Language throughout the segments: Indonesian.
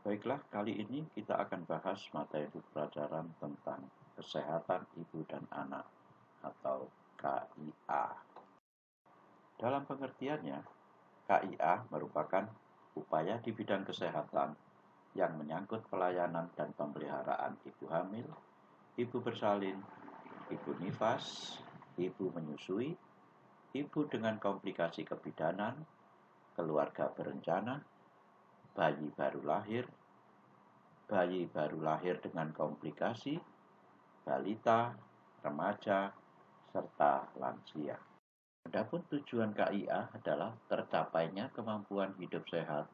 Baiklah, kali ini kita akan bahas materi pelajaran tentang kesehatan ibu dan anak atau KIA. Dalam pengertiannya, KIA merupakan upaya di bidang kesehatan yang menyangkut pelayanan dan pemeliharaan ibu hamil, ibu bersalin, ibu nifas, ibu menyusui, ibu dengan komplikasi kebidanan, keluarga berencana, bayi baru lahir dengan komplikasi, balita, remaja, serta lansia. Adapun tujuan KIA adalah tercapainya kemampuan hidup sehat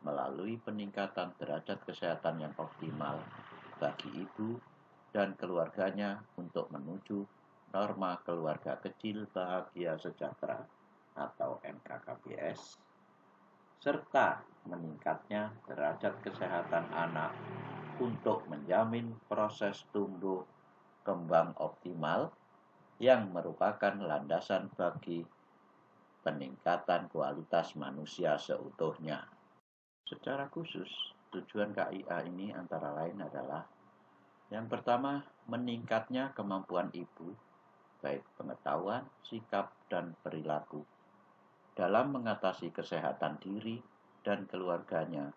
melalui peningkatan derajat kesehatan yang optimal bagi ibu dan keluarganya untuk menuju norma keluarga kecil bahagia sejahtera atau NKKBS, serta meningkatnya derajat kesehatan anak untuk menjamin proses tumbuh kembang optimal yang merupakan landasan bagi peningkatan kualitas manusia seutuhnya. Secara khusus, tujuan KIA ini antara lain adalah yang pertama, meningkatnya kemampuan ibu, baik pengetahuan, sikap, dan perilaku, dalam mengatasi kesehatan diri dan keluarganya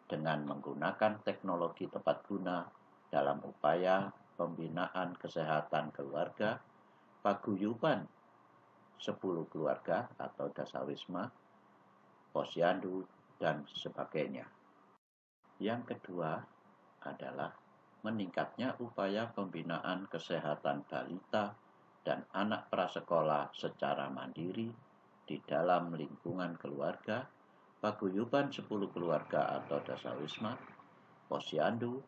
dengan menggunakan teknologi tepat guna dalam upaya pembinaan kesehatan keluarga, paguyuban 10 keluarga atau dasawisma, posyandu, dan sebagainya. Yang kedua adalah meningkatnya upaya pembinaan kesehatan balita dan anak prasekolah secara mandiri di dalam lingkungan keluarga, paguyuban 10 keluarga atau dasawisma, posyandu,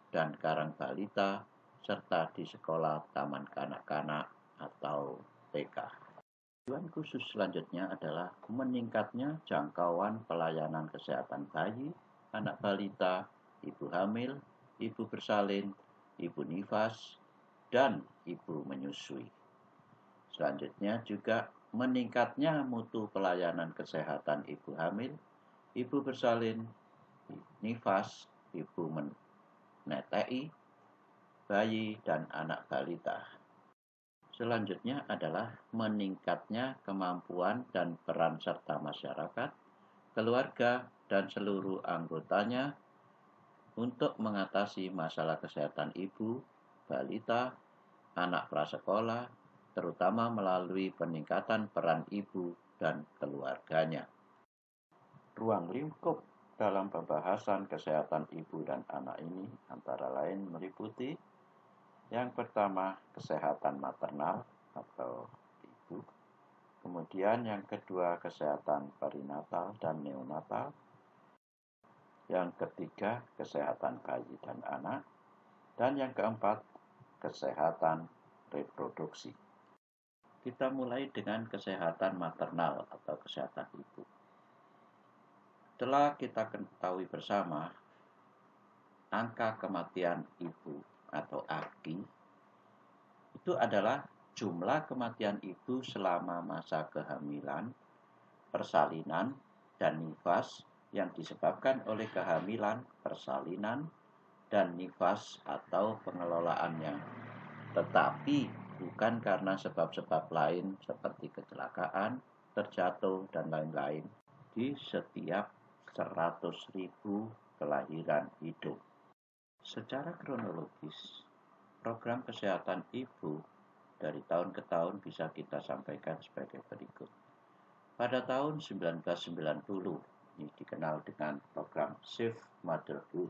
dan karang balita, serta di sekolah taman kanak-kanak atau TK. Tujuan khusus selanjutnya adalah meningkatnya jangkauan pelayanan kesehatan bayi, anak balita, ibu hamil, ibu bersalin, ibu nifas, dan ibu menyusui. Selanjutnya juga meningkatnya mutu pelayanan kesehatan ibu hamil, ibu bersalin, nifas, ibu menetei, bayi, dan anak balita. Selanjutnya adalah meningkatnya kemampuan dan peran serta masyarakat, keluarga, dan seluruh anggotanya untuk mengatasi masalah kesehatan ibu, balita, anak prasekolah, terutama melalui peningkatan peran ibu dan keluarganya. Ruang lingkup dalam pembahasan kesehatan ibu dan anak ini antara lain meliputi yang pertama, kesehatan maternal atau ibu. Kemudian yang kedua, kesehatan perinatal dan neonatal. Yang ketiga, kesehatan bayi dan anak. Dan yang keempat, kesehatan reproduksi. Kita mulai dengan kesehatan maternal atau kesehatan ibu. Setelah kita ketahui bersama, angka kematian ibu atau AKI itu adalah jumlah kematian ibu selama masa kehamilan, persalinan, dan nifas yang disebabkan oleh kehamilan, persalinan, dan nifas atau pengelolaannya, tetapi bukan karena sebab-sebab lain seperti kecelakaan, terjatuh, dan lain-lain di setiap 100.000 kelahiran hidup. Secara kronologis, program kesehatan ibu dari tahun ke tahun bisa kita sampaikan sebagai berikut. Pada tahun 1990, ini dikenal dengan program Safe Motherhood,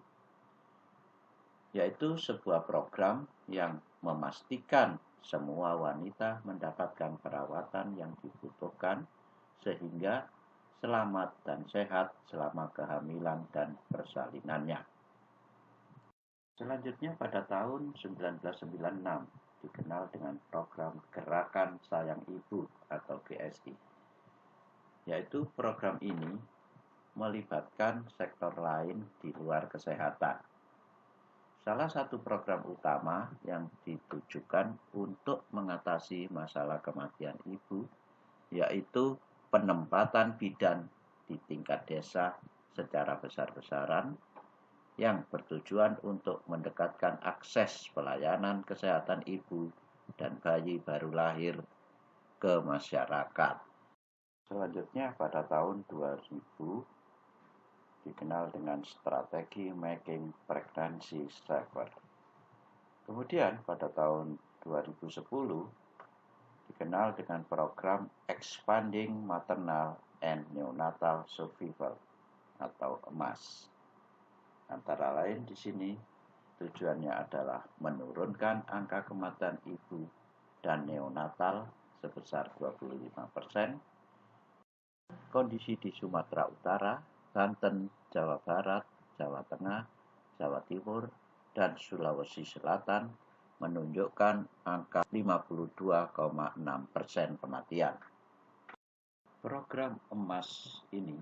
yaitu sebuah program yang memastikan semua wanita mendapatkan perawatan yang dibutuhkan sehingga selamat dan sehat selama kehamilan dan persalinannya. Selanjutnya pada tahun 1996 dikenal dengan program Gerakan Sayang Ibu atau GSI, yaitu program ini melibatkan sektor lain di luar kesehatan. Salah satu program utama yang ditujukan untuk mengatasi masalah kematian ibu yaitu penempatan bidan di tingkat desa secara besar-besaran yang bertujuan untuk mendekatkan akses pelayanan kesehatan ibu dan bayi baru lahir ke masyarakat. Selanjutnya pada tahun 2000 dikenal dengan strategi Making Pregnancy Safer. Kemudian pada tahun 2010 dikenal dengan program Expanding Maternal and Neonatal Survival atau EMAS. Antara lain di sini tujuannya adalah menurunkan angka kematian ibu dan neonatal sebesar 25%. Kondisi di Sumatera Utara, Banten, Jawa Barat, Jawa Tengah, Jawa Timur, dan Sulawesi Selatan menunjukkan angka 52,6% kematian. Program EMAS ini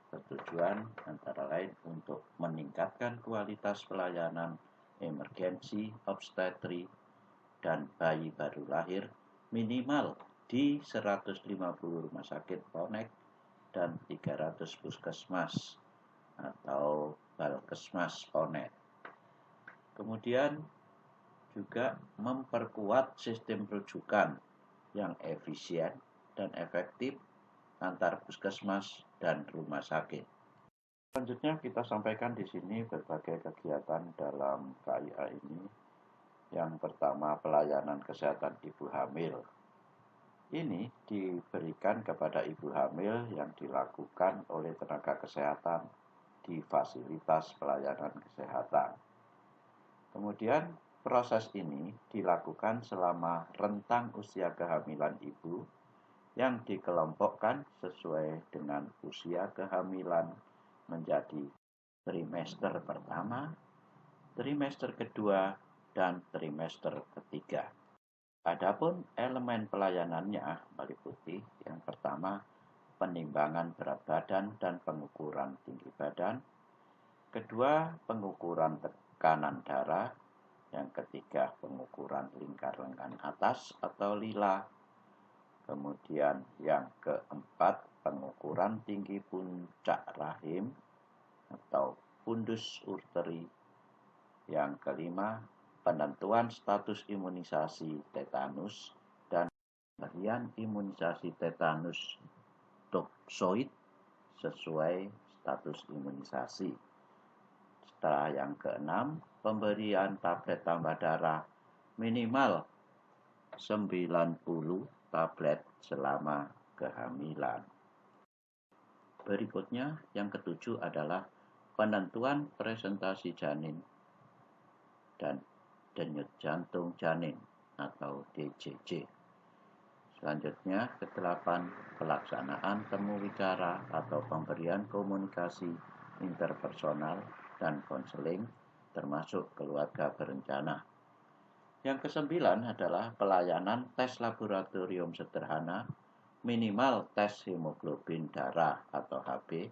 bertujuan antara lain untuk meningkatkan kualitas pelayanan emergensi obstetri dan bayi baru lahir minimal di 150 rumah sakit Ponek dan 300 puskesmas atau Balkesmas Ponek. Kemudian juga memperkuat sistem rujukan yang efisien dan efektif antar puskesmas dan rumah sakit. Selanjutnya kita sampaikan di sini berbagai kegiatan dalam KIA ini. Yang pertama, pelayanan kesehatan ibu hamil. Ini diberikan kepada ibu hamil yang dilakukan oleh tenaga kesehatan di fasilitas pelayanan kesehatan. Kemudian proses ini dilakukan selama rentang usia kehamilan ibu yang dikelompokkan sesuai dengan usia kehamilan menjadi trimester pertama, trimester kedua, dan trimester ketiga. Adapun elemen pelayanannya meliputi yang pertama penimbangan berat badan dan pengukuran tinggi badan, kedua pengukuran tekanan darah, yang ketiga pengukuran lingkar lengan atas atau lila, kemudian yang keempat pengukuran tinggi puncak rahim atau fundus urteri, yang kelima penentuan status imunisasi tetanus dan pemberian imunisasi tetanus toksoid sesuai status imunisasi. Setelah yang keenam, pemberian tablet tambah darah minimal 90 tablet selama kehamilan. Berikutnya, yang ketujuh adalah penentuan presentasi janin dan denyut jantung janin atau DJJ. Selanjutnya, kedelapan, pelaksanaan temu wicara atau pemberian komunikasi interpersonal dan konseling termasuk keluarga berencana. Yang kesembilan adalah pelayanan tes laboratorium sederhana, minimal tes hemoglobin darah atau HB,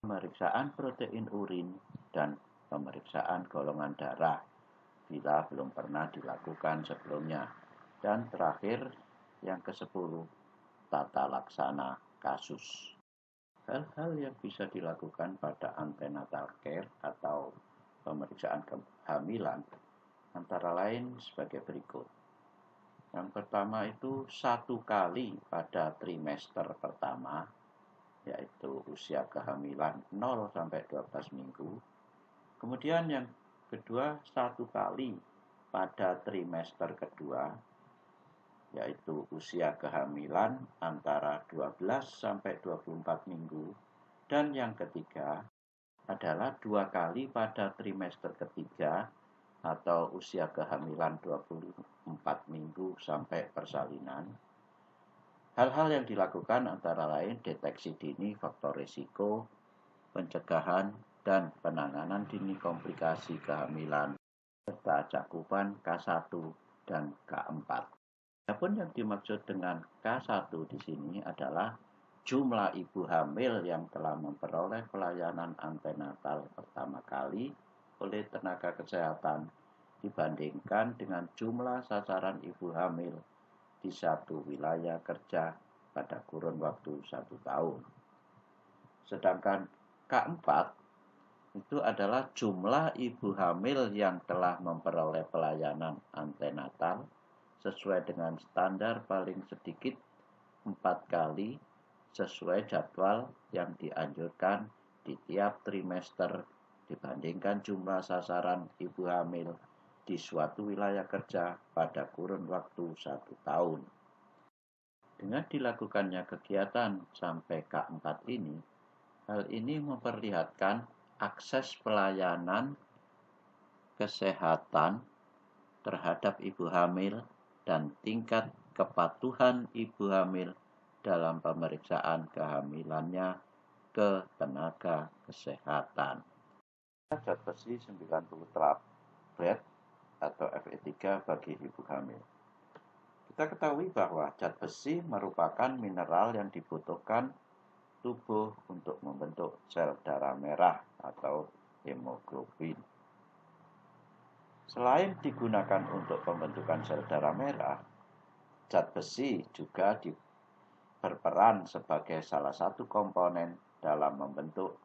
pemeriksaan protein urin, dan pemeriksaan golongan darah bila belum pernah dilakukan sebelumnya. Dan terakhir, yang ke-10, tata laksana kasus. Hal-hal yang bisa dilakukan pada antenatal care atau pemeriksaan kehamilan antara lain sebagai berikut. Yang pertama itu 1 kali pada trimester pertama, yaitu usia kehamilan 0 sampai 12 minggu. Kemudian yang kedua 1 kali pada trimester kedua, yaitu usia kehamilan antara 12 sampai 24 minggu. Dan yang ketiga adalah 2 kali pada trimester ketiga atau usia kehamilan 24 minggu sampai persalinan. Hal-hal yang dilakukan antara lain deteksi dini faktor risiko, pencegahan, dan penanganan dini komplikasi kehamilan, serta cakupan K1 dan K4. Adapun yang dimaksud dengan K1 di sini adalah jumlah ibu hamil yang telah memperoleh pelayanan antenatal pertama kali oleh tenaga kesehatan dibandingkan dengan jumlah sasaran ibu hamil di satu wilayah kerja pada kurun waktu 1 tahun. Sedangkan K4 itu adalah jumlah ibu hamil yang telah memperoleh pelayanan antenatal sesuai dengan standar paling sedikit 4 kali sesuai jadwal yang dianjurkan di tiap trimester dibandingkan jumlah sasaran ibu hamil di suatu wilayah kerja pada kurun waktu 1 tahun. Dengan dilakukannya kegiatan sampai K4 ini, hal ini memperlihatkan akses pelayanan kesehatan terhadap ibu hamil dan tingkat kepatuhan ibu hamil dalam pemeriksaan kehamilannya ke tenaga kesehatan. Zat besi 90 tablet atau Fe3 bagi ibu hamil. Kita ketahui bahwa zat besi merupakan mineral yang dibutuhkan tubuh untuk membentuk sel darah merah atau hemoglobin. Selain digunakan untuk pembentukan sel darah merah, zat besi juga berperan sebagai salah satu komponen dalam membentuk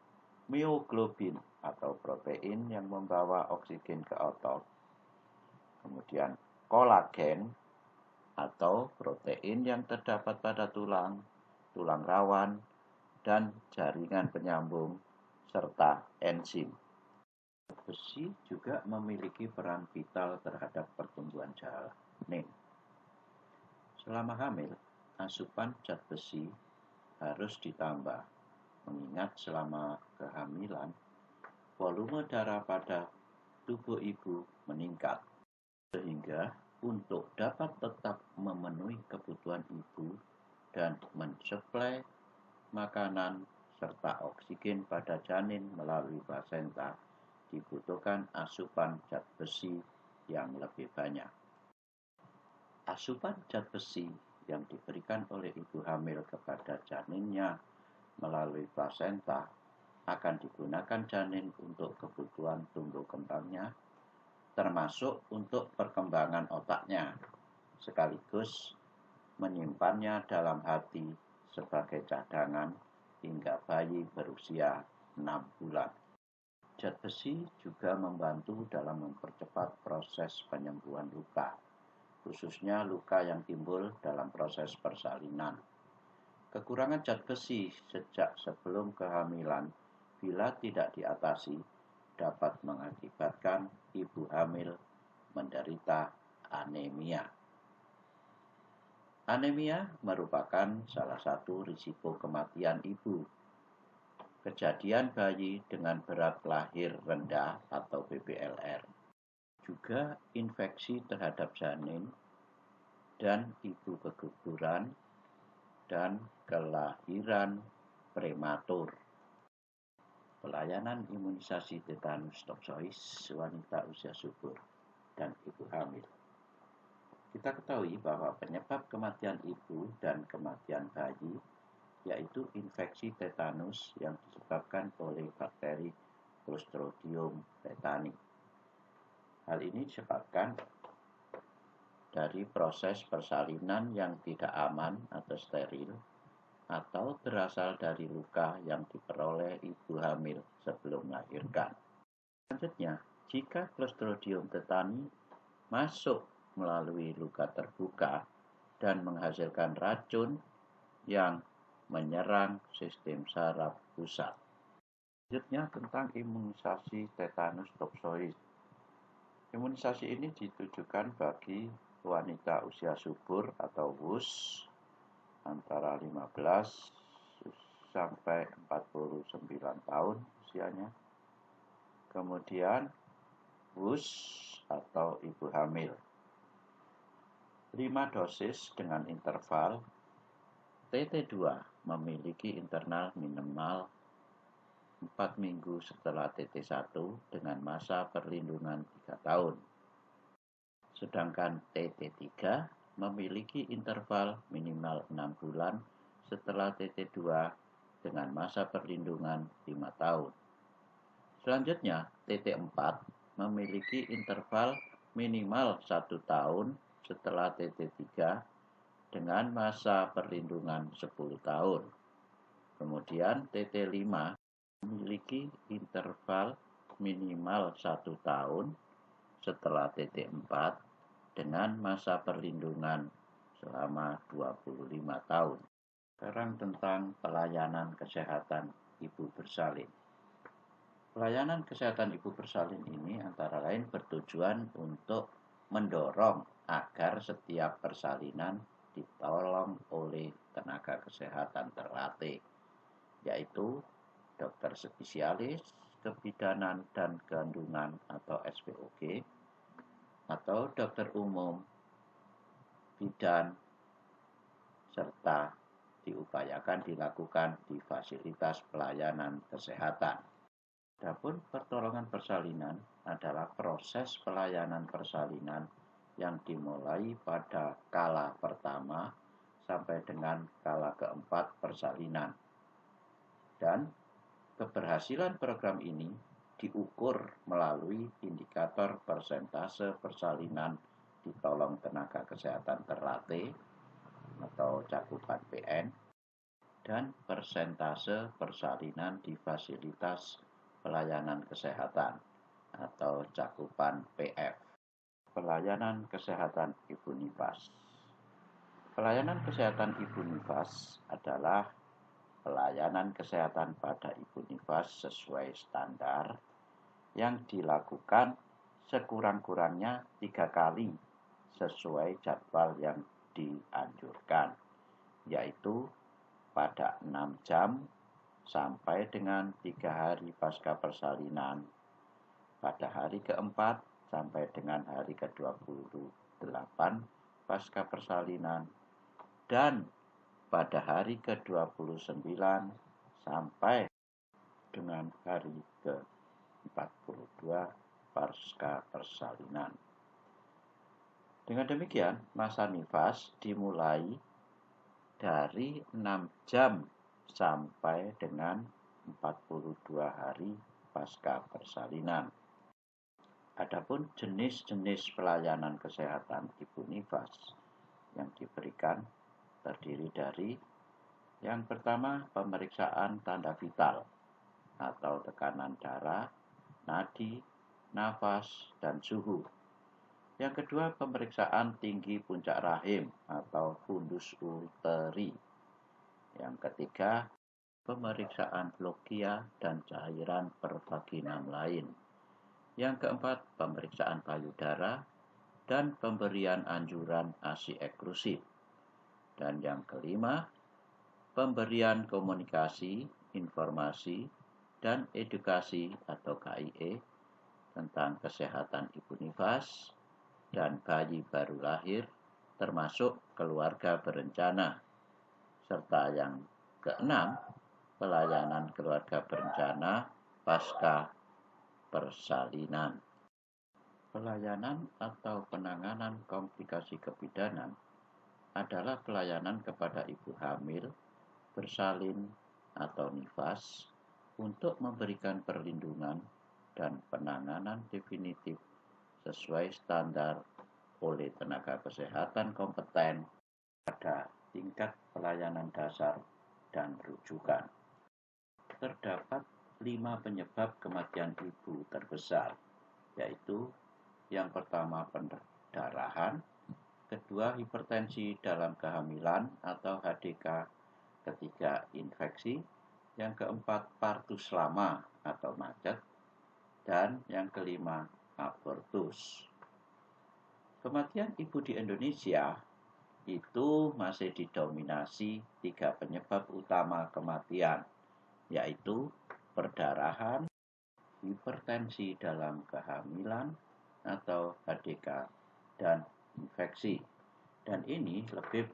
mioglobin atau protein yang membawa oksigen ke otot. Kemudian kolagen atau protein yang terdapat pada tulang rawan, dan jaringan penyambung, serta enzim. Besi juga memiliki peran vital terhadap pertumbuhan janin. Selama hamil, asupan zat besi harus ditambah, mengingat selama kehamilan, volume darah pada tubuh ibu meningkat. Sehingga untuk dapat tetap memenuhi kebutuhan ibu dan mensuplai makanan serta oksigen pada janin melalui plasenta, dibutuhkan asupan zat besi yang lebih banyak. Asupan zat besi yang diberikan oleh ibu hamil kepada janinnya melalui plasenta akan digunakan janin untuk kebutuhan tumbuh kembangnya, termasuk untuk perkembangan otaknya, sekaligus menyimpannya dalam hati sebagai cadangan hingga bayi berusia 6 bulan. Zat besi juga membantu dalam mempercepat proses penyembuhan luka, khususnya luka yang timbul dalam proses persalinan. Kekurangan zat besi sejak sebelum kehamilan bila tidak diatasi dapat mengakibatkan ibu hamil menderita anemia. Anemia merupakan salah satu risiko kematian ibu. Kejadian bayi dengan berat lahir rendah atau BBLR. Juga infeksi terhadap janin dan ibu keguguran dan kelahiran prematur. Pelayanan imunisasi tetanus toxoid wanita usia subur dan ibu hamil. Kita ketahui bahwa penyebab kematian ibu dan kematian bayi yaitu infeksi tetanus yang disebabkan oleh bakteri Clostridium tetani. Hal ini disebabkan dari proses persalinan yang tidak aman atau steril, atau berasal dari luka yang diperoleh ibu hamil sebelum melahirkan. Selanjutnya, jika Clostridium tetani masuk melalui luka terbuka dan menghasilkan racun yang menyerang sistem saraf pusat. Selanjutnya tentang imunisasi tetanus toxoid. Imunisasi ini ditujukan bagi wanita usia subur atau WUS antara 15 sampai 49 tahun usianya. Kemudian WUS atau ibu hamil. 5 dosis dengan interval. TT2 memiliki internal minimal 4 minggu setelah TT1 dengan masa perlindungan 3 tahun. Sedangkan TT3 memiliki interval minimal 6 bulan setelah TT2 dengan masa perlindungan 5 tahun. Selanjutnya, TT4 memiliki interval minimal 1 tahun setelah TT3 dengan masa perlindungan 10 tahun. Kemudian TT5 memiliki interval minimal 1 tahun setelah TT4 dengan masa perlindungan selama 25 tahun. Sekarang tentang pelayanan kesehatan ibu bersalin. Pelayanan kesehatan ibu bersalin ini antara lain bertujuan untuk mendorong agar setiap persalinan ditolong oleh tenaga kesehatan terlatih, yaitu dokter spesialis kebidanan dan kandungan atau SPOG, atau dokter umum bidan, serta diupayakan dilakukan di fasilitas pelayanan kesehatan. Adapun pertolongan persalinan adalah proses pelayanan persalinan yang dimulai pada kala pertama sampai dengan kala keempat persalinan. Dan keberhasilan program ini diukur melalui indikator persentase persalinan ditolong tenaga kesehatan terlatih atau cakupan PN dan persentase persalinan di fasilitas pelayanan kesehatan atau cakupan PF. Pelayanan kesehatan ibu nifas. Pelayanan kesehatan ibu nifas adalah pelayanan kesehatan pada ibu nifas sesuai standar yang dilakukan sekurang-kurangnya 3 kali sesuai jadwal yang dianjurkan, yaitu pada 6 jam sampai dengan 3 hari pasca persalinan, pada hari keempat sampai dengan hari ke-28 pasca persalinan, dan pada hari ke-29 sampai dengan hari ke-42 pasca persalinan. Dengan demikian, masa nifas dimulai dari 6 jam sampai dengan 42 hari pasca persalinan. Adapun jenis-jenis pelayanan kesehatan ibu nifas yang diberikan terdiri dari yang pertama, pemeriksaan tanda vital atau tekanan darah, nadi, nafas, dan suhu. Yang kedua, pemeriksaan tinggi puncak rahim atau fundus uteri. Yang ketiga, pemeriksaan logia dan cairan pervaginam lain. Yang keempat, pemeriksaan payudara dan pemberian anjuran ASI eksklusif. Dan yang kelima, pemberian komunikasi, informasi, dan edukasi atau KIE tentang kesehatan ibu nifas dan bayi baru lahir, termasuk keluarga berencana. Serta yang keenam, pelayanan keluarga berencana pasca persalinan. Pelayanan atau penanganan komplikasi kebidanan adalah pelayanan kepada ibu hamil, bersalin, atau nifas untuk memberikan perlindungan dan penanganan definitif sesuai standar oleh tenaga kesehatan kompeten pada tingkat pelayanan dasar dan rujukan. Terdapat 5 penyebab kematian ibu terbesar, yaitu yang pertama pendarahan, kedua hipertensi dalam kehamilan atau HDK, ketiga infeksi, yang keempat partus lama atau macet, dan yang kelima abortus. Kematian ibu di Indonesia itu masih didominasi 3 penyebab utama kematian, yaitu perdarahan, hipertensi dalam kehamilan atau HDK, dan infeksi. Dan ini lebih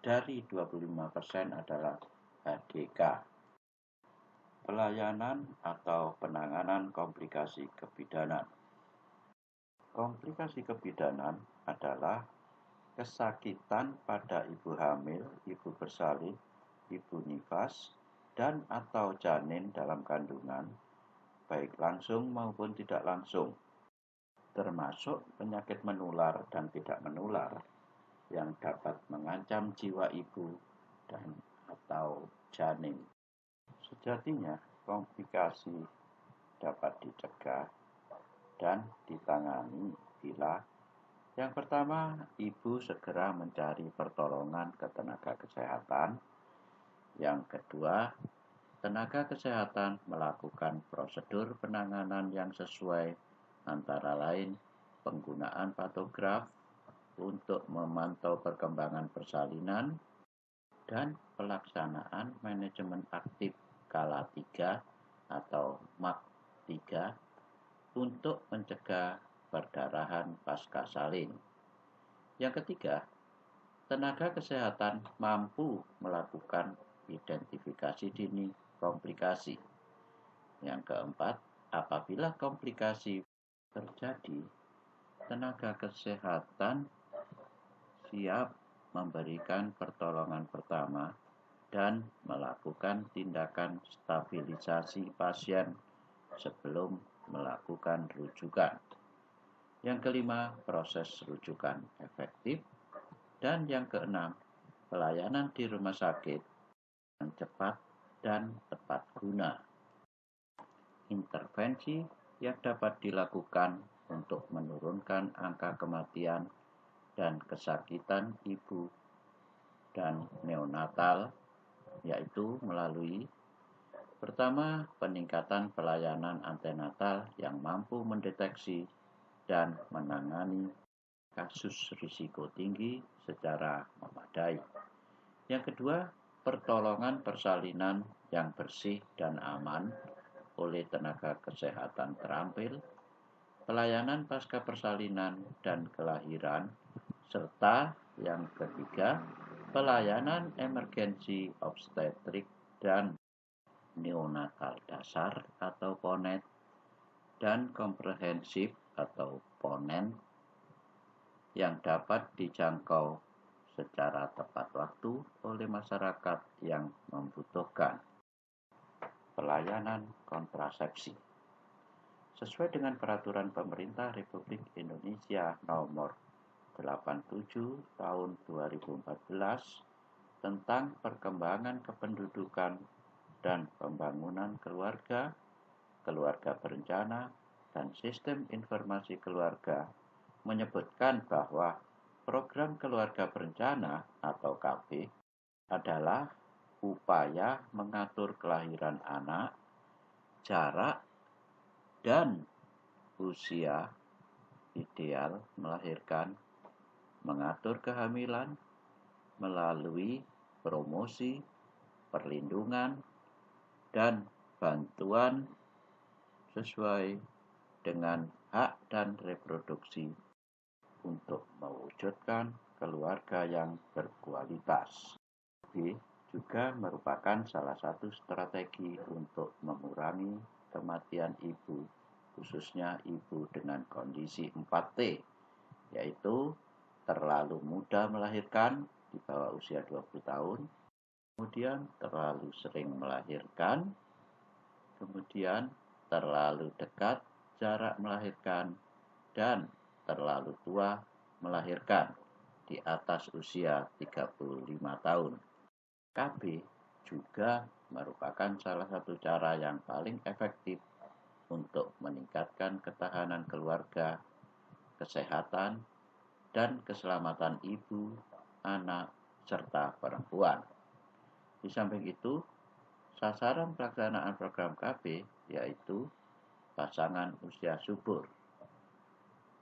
dari 25% adalah HDK. Pelayanan atau penanganan komplikasi kebidanan. Komplikasi kebidanan adalah kesakitan pada ibu hamil, ibu bersalin, ibu nifas, dan atau janin dalam kandungan, baik langsung maupun tidak langsung, termasuk penyakit menular dan tidak menular yang dapat mengancam jiwa ibu dan atau janin. Sejatinya, komplikasi dapat dicegah dan ditangani bila yang pertama, ibu segera mencari pertolongan ke tenaga kesehatan. Yang kedua, tenaga kesehatan melakukan prosedur penanganan yang sesuai, antara lain penggunaan patograf untuk memantau perkembangan persalinan dan pelaksanaan manajemen aktif skala 3 atau MAK 3 untuk mencegah perdarahan pasca salin. Yang ketiga, tenaga kesehatan mampu melakukan identifikasi dini komplikasi. Yang keempat, apabila komplikasi terjadi, tenaga kesehatan siap memberikan pertolongan pertama dan melakukan tindakan stabilisasi pasien sebelum melakukan rujukan. Yang kelima, proses rujukan efektif. Dan yang keenam, pelayanan di rumah sakit yang cepat dan tepat guna. Intervensi yang dapat dilakukan untuk menurunkan angka kematian dan kesakitan ibu dan neonatal, yaitu melalui pertama, peningkatan pelayanan antenatal yang mampu mendeteksi dan menangani kasus risiko tinggi secara memadai. Yang kedua, pertolongan persalinan yang bersih dan aman oleh tenaga kesehatan terampil, pelayanan pasca persalinan dan kelahiran, serta yang ketiga, pelayanan emergensi obstetrik dan neonatal dasar atau PONET dan komprehensif atau PONEN yang dapat dijangkau secara tepat waktu oleh masyarakat yang membutuhkan. Pelayanan kontrasepsi sesuai dengan peraturan pemerintah Republik Indonesia nomor 87 tahun 2014 tentang perkembangan kependudukan dan pembangunan keluarga, keluarga berencana, dan sistem informasi keluarga menyebutkan bahwa program keluarga berencana atau KB adalah upaya mengatur kelahiran anak, jarak, dan usia ideal melahirkan, mengatur kehamilan melalui promosi, perlindungan, dan bantuan sesuai dengan hak dan reproduksi untuk mewujudkan keluarga yang berkualitas. B juga merupakan salah satu strategi untuk mengurangi kematian ibu, khususnya ibu dengan kondisi 4T, yaitu terlalu muda melahirkan di bawah usia 20 tahun, kemudian terlalu sering melahirkan, kemudian terlalu dekat jarak melahirkan, dan terlalu tua melahirkan di atas usia 35 tahun. KB juga merupakan salah satu cara yang paling efektif untuk meningkatkan ketahanan keluarga, kesehatan, dan keselamatan ibu, anak, serta perempuan. Di samping itu, sasaran pelaksanaan program KB yaitu pasangan usia subur.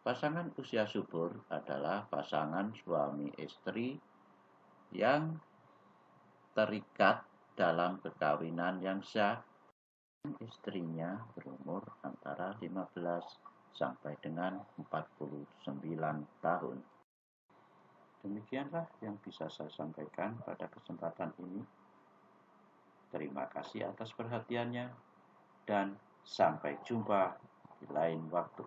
Pasangan usia subur adalah pasangan suami istri yang terikat dalam perkawinan yang sah. Istrinya berumur antara 15 sampai dengan 49 tahun. Demikianlah yang bisa saya sampaikan pada kesempatan ini. Terima kasih atas perhatiannya dan sampai jumpa di lain waktu.